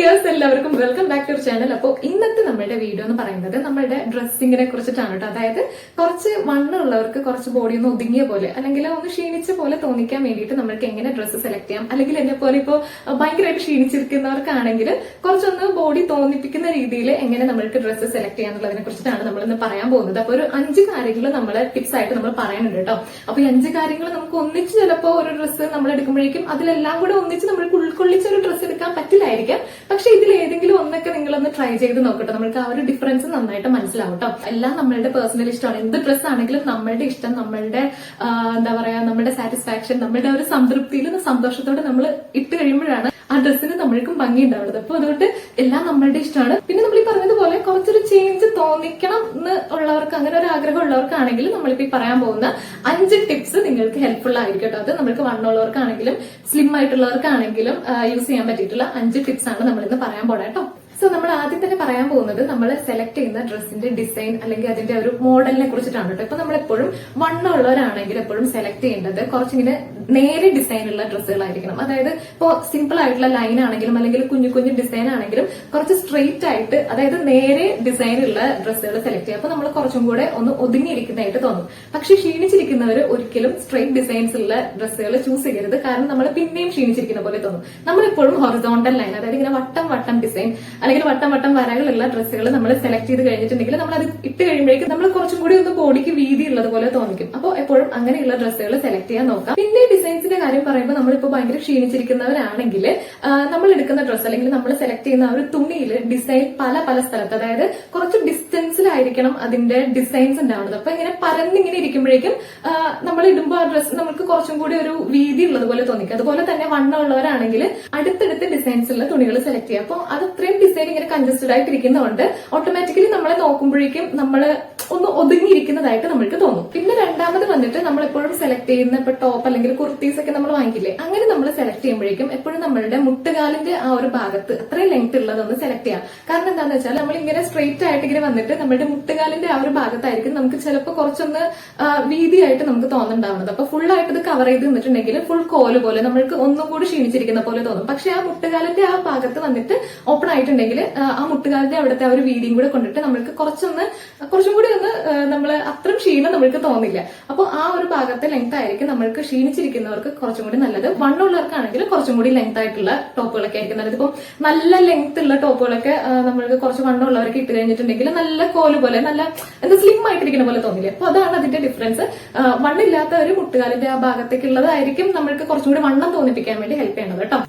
Dears എല്ലാവർക്കും welcome back to channel. അപ്പോൾ ഇന്നത്തെ നമ്മുടെ വീഡിയോ എന്ന് പറയുന്നത് നമ്മുടെ ഡ്രസ്സിങ്ങിനെ കുറിച്ചിട്ടാണ് കേട്ടോ. അതായത് കുറച്ച് വണ്ണമുള്ളവർക്ക് കുറച്ച് ബോഡി ഒന്ന് ഒതുങ്ങിയ പോലെ അല്ലെങ്കിൽ ഒന്ന് ക്ഷീണിച്ച പോലെ തോന്നിക്കാൻ വേണ്ടിയിട്ട് നമ്മൾക്ക് എങ്ങനെ ഡ്രസ്സ് സെലക്ട് ചെയ്യാം, അല്ലെങ്കിൽ എന്നെ പോലെ ഇപ്പോൾ ഭയങ്കരമായിട്ട് ക്ഷീണിച്ചിരിക്കുന്നവർക്കാണെങ്കിൽ കുറച്ചൊന്ന് ബോഡി തോന്നിപ്പിക്കുന്ന രീതിയിൽ എങ്ങനെ നമ്മൾക്ക് ഡ്രസ്സ് സെലക്ട് ചെയ്യാന്നുള്ളതിനെ കുറിച്ചിട്ടാണ് നമ്മൾ ഇന്ന് പറയാൻ പോകുന്നത്. അപ്പൊ ഒരു 5 കാര്യങ്ങൾ നമ്മൾ ടിപ്സ് ആയിട്ട് നമ്മൾ പറയാനുണ്ട് കേട്ടോ. അപ്പൊ ഈ 5 കാര്യങ്ങൾ നമുക്ക് ഒന്നിച്ച് ചിലപ്പോൾ ഒരു ഡ്രസ്സ് നമ്മൾ എടുക്കുമ്പോഴേക്കും അതിലെല്ലാം കൂടെ ഒന്നിച്ച് നമ്മൾക്ക് ഉൾക്കൊള്ളിച്ച ഒരു ഡ്രസ്സ് എടുക്കാൻ പറ്റില്ലായിരിക്കാം. പക്ഷെ ഇതിൽ ഏതെങ്കിലും ഒന്നൊക്കെ നിങ്ങളൊന്ന് ട്രൈ ചെയ്ത് നോക്കട്ടെ, നമുക്ക് ആ ഒരു ഡിഫറൻസ് നന്നായിട്ട് മനസ്സിലാവും കേട്ടോ. എല്ലാം നമ്മളുടെ പേഴ്സണൽ ഇഷ്ടമാണ്. എന്ത് ഡ്രസ്സ് ആണെങ്കിലും നമ്മളുടെ ഇഷ്ടം, നമ്മളുടെ എന്താ പറയാ, നമ്മുടെ സാറ്റിസ്ഫാക്ഷൻ, നമ്മുടെ ഒരു സംതൃപ്തിയിൽ സന്തോഷത്തോടെ നമ്മൾ ഇട്ട് കഴിയുമ്പോഴാണ് ആ ഡ്രസ്സിന് നമ്മൾക്കും ഭംഗി ഉണ്ടാവുന്നത്. അപ്പൊ അതുകൊണ്ട് എല്ലാം നമ്മളുടെ ഇഷ്ടമാണ്. പിന്നെ നമ്മൾ ഈ പറഞ്ഞതുപോലെ കുറച്ചൊരു ചേഞ്ച് തോന്നിക്കണം എന്ന് ഉള്ളവർക്ക്, അങ്ങനെ ഒരു ആഗ്രഹം ഉള്ളവർക്കാണെങ്കിൽ നമ്മളിപ്പോ ഈ പറയാൻ പോകുന്ന 5 ടിപ്സ് നിങ്ങൾക്ക് ഹെൽപ്ഫുൾ ആയിരിക്കും കേട്ടോ. അത് നമ്മൾക്ക് വണ്ണമുള്ളവർക്കാണെങ്കിലും സ്ലിം ആയിട്ടുള്ളവർക്കാണെങ്കിലും യൂസ് ചെയ്യാൻ പറ്റിയിട്ടുള്ള 5 ടിപ്സ് ആണ് നമ്മൾ ഇന്ന് പറയാൻ പോണേ കേട്ടോ. സോ നമ്മൾ ആദ്യം തന്നെ പറയാൻ പോകുന്നത് നമ്മൾ സെലക്ട് ചെയ്യുന്ന ഡ്രസ്സിന്റെ ഡിസൈൻ അല്ലെങ്കിൽ അതിന്റെ ഒരു മോഡലിനെ കുറിച്ചിട്ടാണ് കേട്ടോ. ഇപ്പൊ നമ്മൾ എപ്പോഴും വണ്ണമുള്ളവരാണെങ്കിൽ എപ്പോഴും സെലക്ട് ചെയ്യേണ്ടത് കുറച്ചിങ്ങനെ നേരെ ഡിസൈനുള്ള ഡ്രസ്സുകളായിരിക്കണം. അതായത് ഇപ്പോൾ സിമ്പിൾ ആയിട്ടുള്ള ലൈൻ ആണെങ്കിലും അല്ലെങ്കിൽ കുഞ്ഞു കുഞ്ഞു ഡിസൈൻ ആണെങ്കിലും കുറച്ച് സ്ട്രെയിറ്റ് ആയിട്ട്, അതായത് നേരെ ഡിസൈനുള്ള ഡ്രസ്സുകൾ സെലക്ട് ചെയ്യുക. അപ്പൊ നമ്മൾ കുറച്ചും കൂടെ ഒന്ന് ഒതുങ്ങിയിരിക്കുന്നതായിട്ട് തോന്നും. പക്ഷെ ക്ഷീണിച്ചിരിക്കുന്നവർ ഒരിക്കലും സ്ട്രെയിറ്റ് ഡിസൈൻസ് ഉള്ള ഡ്രസ്സുകൾ ചൂസ് ചെയ്യരുത്. കാരണം നമ്മൾ പിന്നെയും ക്ഷീണിച്ചിരിക്കുന്ന പോലെ തോന്നും. നമ്മളെപ്പോഴും ഹൊറിസോണ്ടൽ ലൈൻ, അതായത് ഇങ്ങനെ വട്ടം വട്ടം ഡിസൈൻ അല്ലെങ്കിൽ വട്ടം വട്ടം വരകളുള്ള ഡ്രസ്സുകൾ നമ്മൾ സെലക്ട് ചെയ്ത് കഴിഞ്ഞിട്ടുണ്ടെങ്കിൽ നമ്മൾ അത് ഇട്ട് കഴിയുമ്പോഴേക്കും നമ്മൾ കുറച്ചും കൂടി ഒന്ന് ബോഡിക്ക് വീതി ഉള്ളതുപോലെ തോന്നിക്കും. അപ്പോൾ എപ്പോഴും അങ്ങനെയുള്ള ഡ്രസ്സുകൾ സെലക്ട് ചെയ്യാൻ നോക്കാം. പിന്നെ ഡിസൈൻസിന്റെ കാര്യം പറയുമ്പോൾ നമ്മളിപ്പോൾ ഭയങ്കര ക്ഷീണിച്ചിരിക്കുന്നവരാണെങ്കിൽ നമ്മൾ എടുക്കുന്ന ഡ്രസ്സ് അല്ലെങ്കിൽ നമ്മൾ സെലക്ട് ചെയ്യുന്ന ആ ഒരു തുണിയിൽ ഡിസൈൻ പല പല സ്ഥലത്ത്, അതായത് കുറച്ച് ഡിസ്റ്റൻസിലായിരിക്കണം അതിന്റെ ഡിസൈൻസ് ഉണ്ടാവുന്നത്. അപ്പൊ ഇങ്ങനെ പരന്നിങ്ങനെ ഇരിക്കുമ്പോഴേക്കും നമ്മൾ ഇടുമ്പോൾ ആ ഡ്രസ്സ് നമുക്ക് കുറച്ചും കൂടി ഒരു വീതി ഉള്ളതുപോലെ തോന്നിക്കും. അതുപോലെ തന്നെ വണ്ണമുള്ളവരാണെങ്കിൽ അടുത്തടുത്ത് ഡിസൈൻസ് ഉള്ള തുണികൾ സെലക്ട് ചെയ്യുക. അപ്പോൾ അത് അത്രയും ഡിസൈൻ ഇങ്ങനെ കൺജസ്റ്റഡ് ആയിട്ടിരിക്കുന്നതുകൊണ്ട് ഓട്ടോമാറ്റിക്കലി നമ്മളെ നോക്കുമ്പോഴേക്കും നമ്മൾ ഒന്ന് ഒതുങ്ങിയിരിക്കുന്നതായിട്ട് നമ്മൾക്ക് തോന്നും. പിന്നെ രണ്ടാമത് വന്നിട്ട് നമ്മൾ എപ്പോഴും സെലക്ട് ചെയ്യുന്ന ഇപ്പൊ ടോപ്പ് അല്ലെങ്കിൽ കുർത്തീസ് ഒക്കെ നമ്മൾ വാങ്ങിക്കില്ലേ, അങ്ങനെ നമ്മൾ സെലക്ട് ചെയ്യുമ്പോഴേക്കും എപ്പോഴും നമ്മളുടെ മുട്ടുകാലിന്റെ ആ ഒരു ഭാഗത്ത് അത്രയും ലെങ്ത് ഉള്ളതൊന്ന് സെലക്ട് ചെയ്യാം. കാരണം എന്താണെന്ന് വെച്ചാൽ നമ്മൾ ഇങ്ങനെ സ്ട്രെയിറ്റ് ആയിട്ട് ഇങ്ങനെ വന്നിട്ട് നമ്മുടെ മുട്ടുകാലിന്റെ ആ ഒരു ഭാഗത്തായിരിക്കും നമുക്ക് ചിലപ്പോൾ കുറച്ചൊന്ന് വീതിയായിട്ട് നമുക്ക് തോന്നുന്നുണ്ടാവുന്നത്. അപ്പൊ ഫുൾ ആയിട്ട് ഇത് കവർ ചെയ്ത് നിന്നിട്ടുണ്ടെങ്കിൽ ഫുൾ കോല് പോലെ നമ്മൾക്ക് ഒന്നും കൂടി ക്ഷീണിച്ചിരിക്കുന്ന പോലെ തോന്നും. പക്ഷെ ആ മുട്ടുകാലിന്റെ ആ ഭാഗത്ത് വന്നിട്ട് ഓപ്പൺ ആയിട്ടുണ്ടെങ്കിൽ ആ മുട്ടുകാലിന്റെ അവിടുത്തെ ആ ഒരു വീതിയും കൂടെ കൊണ്ടിട്ട് നമ്മൾക്ക് കുറച്ചും കൂടി ഒന്ന് നമ്മൾ അത്രയും ക്ഷീണം നമ്മൾക്ക് തോന്നില്ല. അപ്പോൾ ആ ഒരു ഭാഗത്തെ ലെങ്ത് ആയിരിക്കും നമ്മൾക്ക് ക്ഷീണിച്ചിരിക്കുന്നവർക്ക് കുറച്ചും കൂടി നല്ലത്. വണ്ണമുള്ളവർക്കാണെങ്കിൽ കുറച്ചും കൂടി ലെങ്ത് ആയിട്ടുള്ള ടോപ്പുകളൊക്കെ ആയിരിക്കും നല്ലത്. ഇപ്പം നല്ല ലെങ്ത് ഉള്ള ടോപ്പുകളൊക്കെ നമ്മൾക്ക് കുറച്ച് വണ്ണമുള്ളവർക്ക് ഇട്ട് കഴിഞ്ഞിട്ടുണ്ടെങ്കിൽ നല്ല കോല് പോലെ നല്ല എന്താ സ്ലിം ആയിട്ടിരിക്കുന്ന പോലെ തോന്നില്ല. അപ്പൊ അതാണ് അതിന്റെ ഡിഫറൻസ്. വണ്ണില്ലാത്ത ഒരു മുട്ടുകാലിന്റെ ആ ഭാഗത്തേക്കുള്ളതായിരിക്കും നമ്മൾക്ക് കുറച്ചും കൂടി വണ്ണം തോന്നിപ്പിക്കാൻ വേണ്ടി ഹെൽപ്പ് ചെയ്യണത് കേട്ടോ.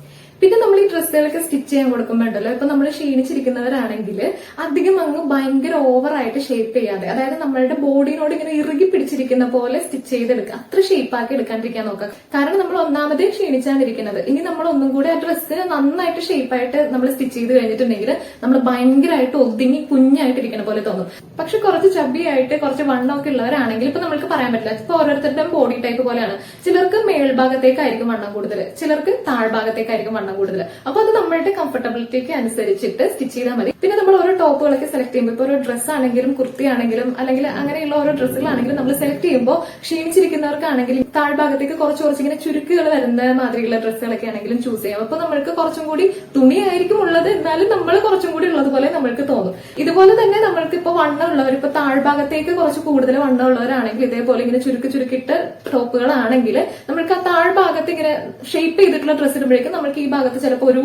പിന്നെ നമ്മൾ ഈ ഡ്രസ്സുകളൊക്കെ സ്റ്റിച്ച് ചെയ്യാൻ കൊടുക്കുമ്പോൾ ഉണ്ടല്ലോ, ഇപ്പൊ നമ്മൾ ക്ഷീണിച്ചിരിക്കുന്നവരാണെങ്കിൽ അധികം അങ്ങ് ഭയങ്കര ഓവറായിട്ട് ഷേപ്പ് ചെയ്യാതെ, അതായത് നമ്മളുടെ ബോഡിയോട് ഇങ്ങനെ ഇറുകി പിടിച്ചിരിക്കുന്ന പോലെ സ്റ്റിച്ച് ചെയ്തെടുക്കുക. അത്ര ഷേപ്പാക്കി എടുക്കാണ്ടിരിക്കാൻ നോക്കുക. കാരണം നമ്മൾ ഒന്നാമതേ ക്ഷീണിച്ചാണ്ടിരിക്കുന്നത്. ഇനി നമ്മൾ ഒന്നും കൂടി ആ ഡ്രസ്സിന് നന്നായിട്ട് ഷേപ്പായിട്ട് നമ്മൾ സ്റ്റിച്ച് ചെയ്ത് കഴിഞ്ഞിട്ടുണ്ടെങ്കിൽ നമ്മൾ ഭയങ്കരമായിട്ട് ഒതുങ്ങി കുഞ്ഞായിട്ടിരിക്കുന്ന പോലെ തോന്നും. പക്ഷെ കുറച്ച് ചബ്ബിയായിട്ട് കുറച്ച് വണ്ണമൊക്കെ ഉള്ളവരാണെങ്കിൽ ഇപ്പൊ നമ്മൾക്ക് പറയാൻ പറ്റില്ല. ഇപ്പൊ ഓരോരുത്തരുടെയും ബോഡി ടൈപ്പ് പോലെയാണ്. ചിലർക്ക് മേൽഭാഗത്തേക്കായിരിക്കും വണ്ണം കൂടുതൽ, ചിലർക്ക് താഴ്ഭാഗത്തേക്കായിരിക്കും വണ്ണം കൂടുതൽ. അപ്പൊ അത് നമ്മളുടെ കംഫർട്ടബിലിറ്റിക്ക് അനുസരിച്ചിട്ട് സ്റ്റിച്ച് ചെയ്താൽ മതി. പിന്നെ നമ്മൾ ഓരോ ടോപ്പുകളൊക്കെ സെലക്ട് ചെയ്യുമ്പോൾ ഇപ്പൊ ഒരു ഡ്രസ്സ് ആണെങ്കിലും കുർത്തി ആണെങ്കിലും അല്ലെങ്കിൽ അങ്ങനെയുള്ള ഓരോ ഡ്രസ്സുകളാണെങ്കിലും നമ്മൾ സെലക്ട് ചെയ്യുമ്പോൾ ക്ഷീണിച്ചിരിക്കുന്നവർക്കാണെങ്കിൽ താഴ്ഭാഗത്തേക്ക് കുറച്ചിങ്ങനെ ചുരുക്കുകൾ വരുന്ന മാതിരിയുള്ള ഡ്രസ്സുകളൊക്കെ ആണെങ്കിലും ചൂസ് ചെയ്യാം. അപ്പൊ നമ്മൾക്ക് കുറച്ചും കൂടി തുണിയായിരിക്കും ഉള്ളത്, എന്നാലും നമ്മൾ കുറച്ചും കൂടി ഉള്ളതുപോലെ നമ്മൾക്ക് തോന്നും. ഇതുപോലെ തന്നെ നമ്മൾക്ക് ഇപ്പൊ വണ്ണമുള്ളവർ, ഇപ്പൊ താഴ്ഭാഗത്തേക്ക് കുറച്ച് കൂടുതൽ വണ്ണമുള്ളവരാണെങ്കിൽ ഇതേപോലെ ഇങ്ങനെ ചുരുക്കിട്ട് ടോപ്പുകളാണെങ്കിൽ നമ്മൾക്ക് ആ താഴ്ഭാഗത്ത് ഇങ്ങനെ ഷേപ്പ് ചെയ്തിട്ടുള്ള ഡ്രസ്സ് ഇടുമ്പോഴേക്കും നമ്മൾക്ക് ഈ ഭാഗത്ത് ചിലപ്പോൾ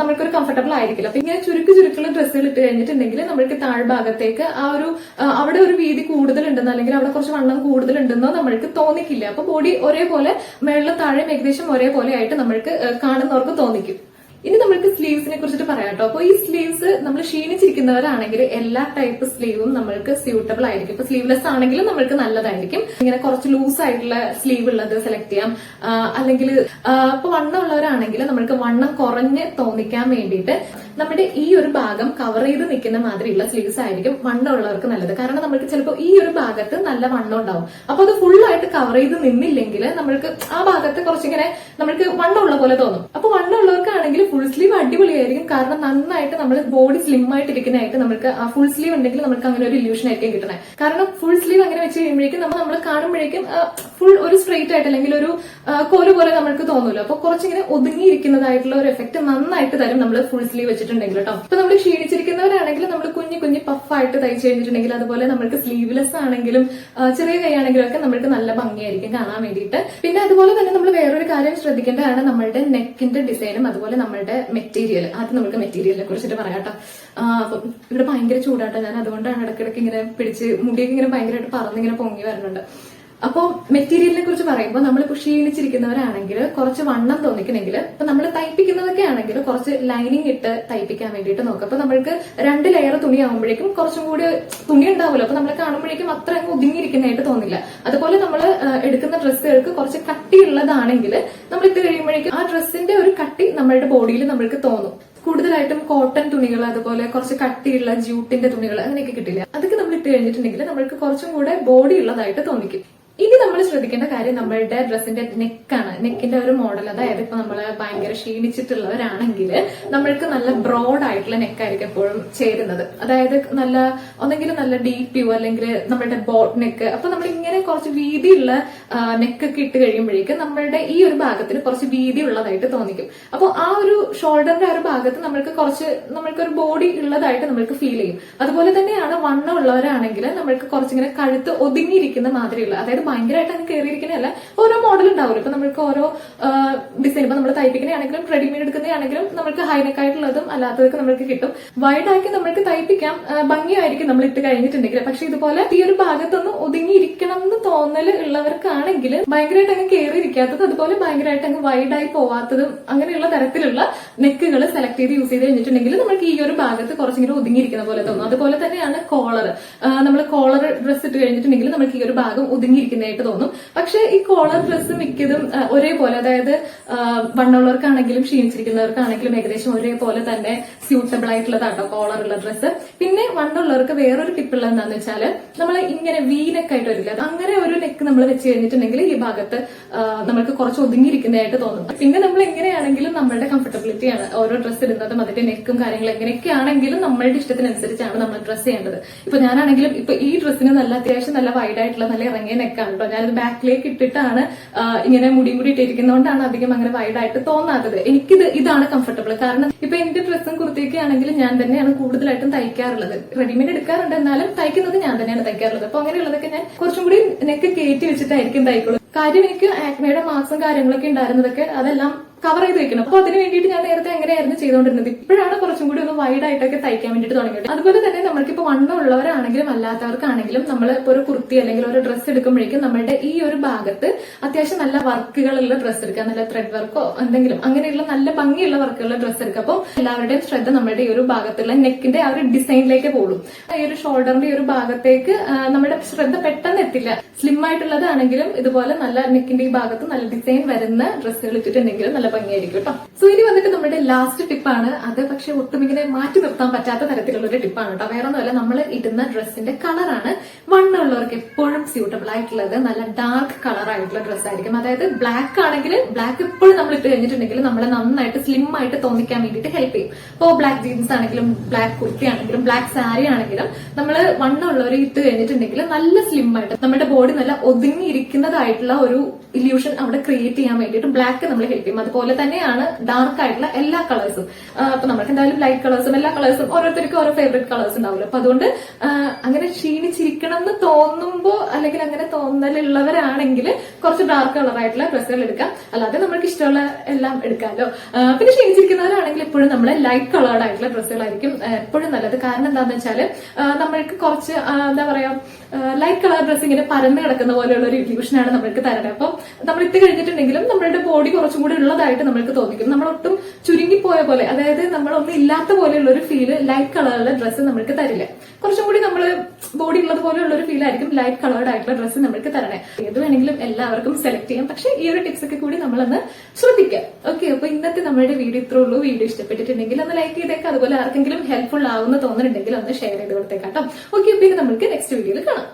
നമ്മൾക്കൊരു കംഫർട്ടബിൾ ആയിരിക്കില്ല. അപ്പൊ ഇങ്ങനെ ചുരുക്കുള്ള ഡ്രസ്സുകൾ ഇട്ട് കഴിഞ്ഞിട്ടുണ്ടെങ്കിൽ നമ്മൾക്ക് താഴ്ഭാഗത്തേക്ക് അവിടെ ഒരു വീതി കൂടുതലുണ്ടെന്നോ അല്ലെങ്കിൽ അവിടെ കുറച്ച് വണ്ണം കൂടുതലുണ്ടെന്നോ നമ്മൾക്ക് തോന്നിക്കില്ല. അപ്പൊ ബോഡി ഒരേപോലെ മേളിലും താഴെയും ഏകദേശം ഒരേപോലെ ആയിട്ട് നമ്മൾക്ക് കാണുന്നവർക്ക് തോന്നിക്കും. ഇനി നമ്മൾക്ക് സ്ലീവ്സിനെ കുറിച്ചിട്ട് പറയാം കേട്ടോ. അപ്പൊ ഈ സ്ലീവ്സ് നമ്മൾ ക്ഷീണിച്ചിരിക്കുന്നവരാണെങ്കിൽ എല്ലാ ടൈപ്പ് സ്ലീവും നമ്മൾക്ക് സ്യൂട്ടബിൾ ആയിരിക്കും. ഇപ്പൊ സ്ലീവ്ലെസ് ആണെങ്കിലും നമ്മൾക്ക് നല്ലതായിരിക്കും. ഇങ്ങനെ കുറച്ച് ലൂസ് ആയിട്ടുള്ള സ്ലീവ് ഉള്ളത് സെലക്ട് ചെയ്യാം. അല്ലെങ്കിൽ ഇപ്പൊ വണ്ണം ഉള്ളവരാണെങ്കിൽ നമ്മൾക്ക് വണ്ണം കുറഞ്ഞ് തോന്നിക്കാൻ വേണ്ടിയിട്ട് നമ്മുടെ ഈ ഒരു ഭാഗം കവർ ചെയ്ത് നിൽക്കുന്ന മാതിരിയുള്ള സ്ലീവ്സ് ആയിരിക്കും വണ്ണം ഉള്ളവർക്ക് നല്ലത്. കാരണം നമ്മൾക്ക് ചിലപ്പോൾ ഈ ഒരു ഭാഗത്ത് നല്ല വണ്ണം ഉണ്ടാവും. അപ്പൊ അത് ഫുൾ ആയിട്ട് കവർ ചെയ്ത് നിന്നില്ലെങ്കിൽ നമ്മൾക്ക് ആ ഭാഗത്ത് കുറച്ചിങ്ങനെ നമ്മൾക്ക് വണ്ണം ഉള്ള പോലെ തോന്നും. അപ്പൊ വണ്ണം ഉള്ളവർക്കാണെങ്കിൽ ഫുൾ സ്ലീവ് അടിപൊളിയായിരിക്കും. കാരണം നന്നായിട്ട് നമ്മൾ ബോഡി സ്ലിം ആയിട്ട് ഇരിക്കുന്നതായിട്ട് നമുക്ക് ഫുൾ സ്ലീവ് ഉണ്ടെങ്കിൽ നമുക്ക് അങ്ങനെ ഒരു ഇല്യൂഷൻ ആയിരിക്കും കിട്ടണേ. കാരണം ഫുൾ സ്ലീവ് അങ്ങനെ വെച്ച് കഴിയുമ്പോഴേക്കും നമ്മൾ കാണുമ്പോഴേക്കും ഫുൾ ഒരു സ്ട്രെയിറ്റ് ആയിട്ട് അല്ലെങ്കിൽ ഒരു കോല് പോലെ നമുക്ക് തോന്നുമല്ലോ. അപ്പൊ കുറച്ചിങ്ങനെ ഒതുങ്ങിയിരിക്കുന്നതായിട്ടുള്ള ഒരു എഫക്ട് നന്നായിട്ട് തരും നമ്മൾ ഫുൾ സ്ലീവ് വെച്ചിട്ടുണ്ടെങ്കിൽ കേട്ടോ. ഇപ്പൊ നമ്മൾ ക്ഷീണിച്ചിരിക്കുന്നവരാണെങ്കിൽ നമ്മൾ കുഞ്ഞു കുഞ്ഞു പഫായിട്ട് തയ്ച്ചു കഴിഞ്ഞിട്ടുണ്ടെങ്കിൽ, അതുപോലെ നമുക്ക് സ്ലീവ്ലെസ് ആണെങ്കിലും ചെറിയ കൈ ആണെങ്കിലും ഒക്കെ നമുക്ക് നല്ല ഭംഗിയായിരിക്കും കാണാൻ വേണ്ടിയിട്ട്. പിന്നെ അതുപോലെ തന്നെ നമ്മൾ വേറൊരു കാര്യം ശ്രദ്ധിക്കേണ്ടതാണ് നമ്മളുടെ നെക്കിന്റെ ഡിസൈനും അതുപോലെ നമ്മളുടെ മെറ്റീരിയൽ. ആദ്യം നമുക്ക് മെറ്റീരിയലിനെ കുറിച്ചിട്ട് പറയാം കേട്ടോ. അപ്പം ഇവിടെ ഭയങ്കര ചൂടാട്ടോ, ഞാൻ അതുകൊണ്ടാണ് ഇടയ്ക്കിടയ്ക്ക് ഇങ്ങനെ പിടിച്ച് മുടിയൊക്കെ ഇങ്ങനെ ഭയങ്കരമായിട്ട് പറന്നിങ്ങനെ പൊങ്ങി വരുന്നുണ്ട്. അപ്പോൾ മെറ്റീരിയലിനെ കുറിച്ച് പറയുമ്പോൾ നമ്മളിപ്പോൾ ക്ഷീണിച്ചിരിക്കുന്നവരാണെങ്കിൽ കുറച്ച് വണ്ണം തോന്നിക്കണമെങ്കിൽ ഇപ്പൊ നമ്മൾ തയ്പ്പിക്കുന്നതൊക്കെ ആണെങ്കിൽ കുറച്ച് ലൈനിങ് ഇട്ട് തയ്പ്പിക്കാൻ വേണ്ടിയിട്ട് നോക്കുക. അപ്പൊ നമ്മൾക്ക് 2 ലെയർ തുണി ആകുമ്പോഴേക്കും കുറച്ചും കൂടി തുണി ഉണ്ടാവുമല്ലോ. അപ്പൊ നമ്മൾ കാണുമ്പോഴേക്കും അത്ര അങ്ങ് ഒതുങ്ങിയിരിക്കുന്നതായിട്ട് തോന്നില്ല. അതുപോലെ നമ്മൾ എടുക്കുന്ന ഡ്രസ്സുകൾക്ക് കുറച്ച് കട്ടിയുള്ളതാണെങ്കിൽ നമ്മൾ ഇട്ട് കഴിയുമ്പോഴേക്കും ആ ഡ്രസ്സിന്റെ ഒരു കട്ടി നമ്മളുടെ ബോഡിയിൽ നമ്മൾക്ക് തോന്നും. കൂടുതലായിട്ടും കോട്ടൺ തുണികൾ, അതുപോലെ കുറച്ച് കട്ടിയുള്ള ജ്യൂട്ടിന്റെ തുണികൾ അങ്ങനെയൊക്കെ കിട്ടില്ല. അതൊക്കെ നമ്മൾ ഇട്ട് കഴിഞ്ഞിട്ടുണ്ടെങ്കിൽ നമ്മൾക്ക് കുറച്ചും കൂടെ ബോഡി ഉള്ളതായിട്ട് തോന്നിക്കും. ഇനി നമ്മൾ ശ്രദ്ധിക്കേണ്ട കാര്യം നമ്മളുടെ ഡ്രസ്സിന്റെ നെക്കാണ്. നെക്കിന്റെ ഒരു മോഡൽ, അതായത് ഇപ്പൊ നമ്മള് ഭയങ്കര ക്ഷീണിച്ചിട്ടുള്ളവരാണെങ്കിൽ നമ്മൾക്ക് നല്ല ബ്രോഡ് ആയിട്ടുള്ള നെക്കായിരിക്കും എപ്പോഴും ചേരുന്നത്. അതായത് ഒന്നെങ്കിലും നല്ല ഡീപ്പ് വ്യൂ അല്ലെങ്കിൽ നമ്മളുടെ ബോട്ട് നെക്ക്. അപ്പൊ നമ്മൾ ഇങ്ങനെ കുറച്ച് വീതിയുള്ള നെക്കൊക്കെ ഇട്ട് കഴിയുമ്പോഴേക്കും നമ്മളുടെ ഈ ഒരു ഭാഗത്തിന് കുറച്ച് വീതി ഉള്ളതായിട്ട് തോന്നിക്കും. അപ്പൊ ആ ഒരു ഷോൾഡറിന്റെ ആ ഒരു ഭാഗത്ത് നമ്മൾക്കൊരു ബോഡി ഉള്ളതായിട്ട് നമ്മൾക്ക് ഫീൽ ചെയ്യും. അതുപോലെ തന്നെയാണ് വണ്ണം ഉള്ളവരാണെങ്കിൽ നമ്മൾക്ക് കുറച്ചിങ്ങനെ കഴുത്ത് ഒതുങ്ങിയിരിക്കുന്ന മാതിരിയുള്ള, അതായത് ഭയങ്കരമായിട്ട് അങ്ങ് കയറിയിരിക്കുന്നതല്ല, ഓരോ മോഡൽ ഉണ്ടാവില്ല. ഇപ്പൊ നമ്മൾക്ക് ഓരോ ഡിസൈൻ, ഇപ്പൊ നമ്മൾ തയ്പ്പിക്കുന്നതാണെങ്കിലും റെഡിമെയ്ഡ് എടുക്കുന്നതാണെങ്കിലും നമുക്ക് ഹൈനെക്ക് ആയിട്ടുള്ളതും അല്ലാത്തതൊക്കെ നമുക്ക് കിട്ടും. വൈഡാക്കി നമ്മൾക്ക് തയ്പ്പിക്കാം, ഭംഗിയായിരിക്കും നമ്മൾ ഇട്ട് കഴിഞ്ഞിട്ടുണ്ടെങ്കിൽ. പക്ഷെ ഇതുപോലെ ഈ ഒരു ഭാഗത്തൊന്ന് ഒതുങ്ങിയിരിക്കണം എന്ന് തോന്നൽ ഉള്ളവർക്കാണെങ്കിൽ ഭയങ്കരമായിട്ട് അങ്ങ് കയറിയിരിക്കാത്തത്, അതുപോലെ ഭയങ്കരമായിട്ട് അങ്ങ് വൈഡായി പോവാത്തതും അങ്ങനെയുള്ള തരത്തിലുള്ള നെക്കുകൾ സെലക്ട് ചെയ്ത് യൂസ് ചെയ്ത് കഴിഞ്ഞിട്ടുണ്ടെങ്കിൽ നമുക്ക് ഈ ഒരു ഭാഗത്ത് കുറച്ചിങ്ങനെ ഒതുങ്ങിയിരിക്കുന്ന പോലെ തോന്നും. അതുപോലെ തന്നെയാണ് കോളർ. നമ്മൾ കോളർ ഡ്രസ് ഇട്ട് കഴിഞ്ഞിട്ടുണ്ടെങ്കിൽ നമുക്ക് ഈ ഒരു ഭാഗം ഒതുങ്ങിയിരിക്കുന്നതായിട്ട് തോന്നും. പക്ഷെ ഈ കോളർ ഡ്രസ്സ് മിക്കതും ഒരേപോലെ, അതായത് വണ്ണമുള്ളവർക്കാണെങ്കിലും ക്ഷീണിച്ചിരിക്കുന്നവർക്കാണെങ്കിലും ഏകദേശം ഒരേപോലെ തന്നെ സ്യൂട്ടബിൾ ആയിട്ടുള്ളതാട്ടോ കോളർ ഉള്ള ഡ്രസ്സ്. പിന്നെ വണ്ണമുള്ളവർക്ക് വേറൊരു ടിപ്പുള്ള എന്താണെന്ന് വെച്ചാൽ നമ്മൾ ഇങ്ങനെ വീനെക്ക് ആയിട്ട് വരില്ല, അങ്ങനെ ഒരു നെക്ക് നമ്മൾ വെച്ച് കഴിഞ്ഞിട്ടുണ്ടെങ്കിൽ ഈ ഭാഗത്ത് നമുക്ക് കുറച്ച് ഒതുങ്ങിയിരിക്കുന്നതായിട്ട് തോന്നും. പിന്നെ നമ്മൾ എങ്ങനെയാണെങ്കിലും നമ്മളുടെ കംഫർട്ടബിലിറ്റിയാണ് ഓരോ ഡ്രസ്സ് ഇടുന്നതും അതിന്റെ നെക്കും കാര്യങ്ങളും എങ്ങനെയൊക്കെ ആണെങ്കിലും നമ്മളുടെ ഇഷ്ടത്തിനനുസരിച്ചാണ് നമ്മൾ ഡ്രസ്സ് ചെയ്യേണ്ടത്. ഇപ്പൊ ഞാനാണെങ്കിലും ഇപ്പൊ ഈ ഡ്രസ്സിന് അത്യാവശ്യം നല്ല വൈഡ് ആയിട്ടുള്ള നല്ല ഇറങ്ങിയ നെക്കാണ് കേട്ടോ. ഞാനത് ബാക്കിലേക്ക് ഇട്ടിട്ടാണ് ഇങ്ങനെ മുടി ഇട്ടിരിക്കുന്നതുകൊണ്ടാണ് അധികം അങ്ങനെ വൈഡായിട്ട് തോന്നാത്തത്. ഇതാണ് കംഫർട്ടബിൾ. കാരണം ഇപ്പൊ എന്റെ ഡ്രസ്സും കുർത്തിയൊക്കെ ആണെങ്കിലും ഞാൻ തന്നെയാണ് കൂടുതലായിട്ടും തയ്ക്കാറുള്ളത്. റെഡിമെയ്ഡ് എടുക്കാറുണ്ട്, എന്നാലും തയ്ക്കുന്നത് ഞാൻ തന്നെയാണ് തയ്ക്കാറുള്ളത്. അപ്പൊ അങ്ങനെയുള്ളതൊക്കെ ഞാൻ കുറച്ചും കൂടി നെക്ക് കയറ്റി വെച്ചിട്ടായിരിക്കും തയ്ക്കുള്ളൂ. കാര്യം എനിക്ക് ആക്മയുടെ മാർക്സും കാര്യങ്ങളൊക്കെ ഉണ്ടായിരുന്നതൊക്കെ അതെല്ലാം കവർ ചെയ്ത് വെക്കണം. അപ്പൊ അതിന് വേണ്ടിയിട്ട് ഞാൻ നേരത്തെ എങ്ങനെയായിരുന്നു ചെയ്തുകൊണ്ടിരുന്നത്. ഇപ്പോഴാണ് കുറച്ചും കൂടി ഒന്ന് വൈഡ് ആയിട്ടൊക്കെ തയ്ക്കാൻ വേണ്ടിയിട്ട് തുടങ്ങിയത്. അതുപോലെ തന്നെ നമ്മൾക്കിപ്പോ വണ്ണം ഉള്ളവരാണെങ്കിലും അല്ലാത്തവർക്കാണെങ്കിലും നമ്മൾ ഇപ്പോൾ ഒരു കുർത്തി അല്ലെങ്കിൽ ഒരു ഡ്രസ്സ് എടുക്കുമ്പോഴേക്കും നമ്മളുടെ ഈ ഒരു ഭാഗത്ത് അത്യാവശ്യം നല്ല വർക്കുകളുള്ള ഡ്രസ്സ് എടുക്കുക, നല്ല ത്രെഡ് വർക്കോ എന്തെങ്കിലും അങ്ങനെയുള്ള നല്ല ഭംഗിയുള്ള വർക്കുള്ള ഡ്രസ്സ് എടുക്കുക. അപ്പോൾ എല്ലാവരുടെയും ശ്രദ്ധ നമ്മുടെ ഈ ഒരു ഭാഗത്തുള്ള നെക്കിന്റെ ആ ഒരു ഡിസൈനിലേക്ക് പോകും. ഈ ഒരു ഷോൾഡറിന്റെ ഈ ഒരു ഭാഗത്തേക്ക് നമ്മുടെ ശ്രദ്ധ പെട്ടെന്ന് എത്തില്ല. സ്ലിം ആയിട്ടുള്ളതാണെങ്കിലും ഇതുപോലെ നല്ല നെക്കിന്റെ ഈ ഭാഗത്ത് നല്ല ഡിസൈൻ വരുന്ന ഡ്രസ്സുകൾ ഇട്ടിട്ടുണ്ടെങ്കിലും നല്ല ഭംഗിയായിരിക്കും കേട്ടോ. സോ ഇനി വന്നിട്ട് നമ്മുടെ ലാസ്റ്റ് ടിപ്പാണ്. അത് പക്ഷെ ഒട്ടും ഇങ്ങനെ മാറ്റി നിർത്താൻ പറ്റാത്ത തരത്തിലുള്ള ഒരു ടിപ്പാണ് കേട്ടോ. വേറെ ഒന്നുമല്ല, നമ്മൾ ഇടുന്ന ഡ്രസ്സിന്റെ കളറാണ് വണ്ണമുള്ളവർക്ക് എപ്പോഴും സ്യൂട്ടബിൾ ആയിട്ടുള്ളത് നല്ല ഡാർക്ക് കളർ ആയിട്ടുള്ള ഡ്രസ്സ് ആയിരിക്കും. അതായത് ബ്ലാക്ക് ആണെങ്കിൽ ബ്ലാക്ക് എപ്പോഴും നമ്മൾ ഇട്ട് കഴിഞ്ഞിട്ടുണ്ടെങ്കിൽ നമ്മളെ നന്നായിട്ട് സ്ലിം ആയിട്ട് തോന്നിക്കാൻ വേണ്ടിയിട്ട് ഹെൽപ്പ് ചെയ്യും. ഇപ്പോൾ ബ്ലാക്ക് ജീൻസ് ആണെങ്കിലും ബ്ലാക്ക് കുർത്തി ആണെങ്കിലും ബ്ലാക്ക് സാരി ആണെങ്കിലും നമ്മൾ വണ്ണമുള്ളവർ ഇട്ട് കഴിഞ്ഞിട്ടുണ്ടെങ്കിൽ നല്ല സ്ലിം ആയിട്ട് നമ്മുടെ ബോഡി നല്ല ഒതുങ്ങിയിരിക്കുന്നതായിട്ടുള്ള ഒരു ഇല്യൂഷൻ അവിടെ ക്രിയേറ്റ് ചെയ്യാൻ വേണ്ടിയിട്ട് ബ്ലാക്ക് നമ്മൾ ഹെൽപ്പ് ചെയ്യും. അതുപോലെ തന്നെയാണ് ഡാർക്ക് ആയിട്ടുള്ള എല്ലാ കളേഴ്സും. അപ്പൊ നമുക്ക് എന്തായാലും ലൈറ്റ് കളേഴ്സും എല്ലാ കളേഴ്സും ഓരോരുത്തർക്കും ഓരോ ഫേവറേറ്റ് കളേഴ്സ് ഉണ്ടാവില്ല. അപ്പൊ അതുകൊണ്ട് അങ്ങനെ ക്ഷീണിച്ചിരിക്കണം എന്ന് തോന്നുമ്പോ അല്ലെങ്കിൽ അങ്ങനെ തോന്നലുള്ളവരാണെങ്കിൽ കുറച്ച് ഡാർക്ക് കളറായിട്ടുള്ള ഡ്രസ്സുകൾ എടുക്കാം. അല്ലാതെ നമുക്ക് ഇഷ്ടമുള്ള എല്ലാം എടുക്കാമല്ലോ. പിന്നെ ക്ഷീണിച്ചിരിക്കുന്നവരാണെങ്കിൽ എപ്പോഴും നമ്മൾ ലൈറ്റ് കളേർഡ് ആയിട്ടുള്ള ഡ്രസ്സുകളായിരിക്കും എപ്പോഴും നല്ലത്. കാരണം എന്താണെന്ന് വെച്ചാൽ നമ്മൾക്ക് കുറച്ച് എന്താ പറയാ ലൈറ്റ് കളർ ഡ്രസ്സ് ഇങ്ങനെ പരന്ന് കിടക്കുന്ന പോലെയുള്ള ഒരു ഇല്യൂഷനാണ് നമ്മൾക്ക് തരുന്നത്. അപ്പം നമ്മൾ ഇട്ട് കഴിഞ്ഞിട്ടുണ്ടെങ്കിലും നമ്മളുടെ ബോഡി കുറച്ചും കൂടി ഉള്ളതായിട്ട് നമ്മൾക്ക് തോന്നിക്കും. നമ്മളൊട്ടും ചുരുങ്ങിപ്പോയ പോലെ, അതായത് നമ്മളൊന്നും ഇല്ലാത്ത പോലെയുള്ള ഒരു ഫീല് ലൈറ്റ് കളറുള്ള ഡ്രസ്സ് നമ്മൾക്ക് തരില്ല. കുറച്ചും കൂടി നമ്മൾ ബോഡി ഉള്ളത് പോലെയുള്ള ഒരു ഫീൽ ആയിരിക്കും ലൈറ്റ് കളേർഡ് ആയിട്ടുള്ള ഡ്രസ്സ് നമ്മൾക്ക് തരണേ. ഏത് വേണമെങ്കിലും എല്ലാവർക്കും സെലക്ട് ചെയ്യാം. പക്ഷെ ഈ ഒരു ടിപ്സ് ഒക്കെ കൂടി നമ്മളൊന്ന് ശ്രദ്ധിക്കാം. ഓക്കെ, അപ്പൊ ഇന്നത്തെ നമ്മുടെ വീഡിയോ ഇത്രേ ഉള്ളൂ. വീഡിയോ ഇഷ്ടപ്പെട്ടിട്ടുണ്ടെങ്കിൽ ഒന്ന് ലൈക്ക് ചെയ്തേക്കാം. അതുപോലെ ആർക്കെങ്കിലും ഹെൽപ്ഫുൾ ആവുന്ന തോന്നുന്നുണ്ടെങ്കിൽ ഒന്ന് ഷെയർ ചെയ്ത് കൊടുത്തേക്കാം കേട്ടോ. ഓക്കെ, പിന്നെ നമുക്ക് നെക്സ്റ്റ് വീഡിയോയിൽ കാണാം.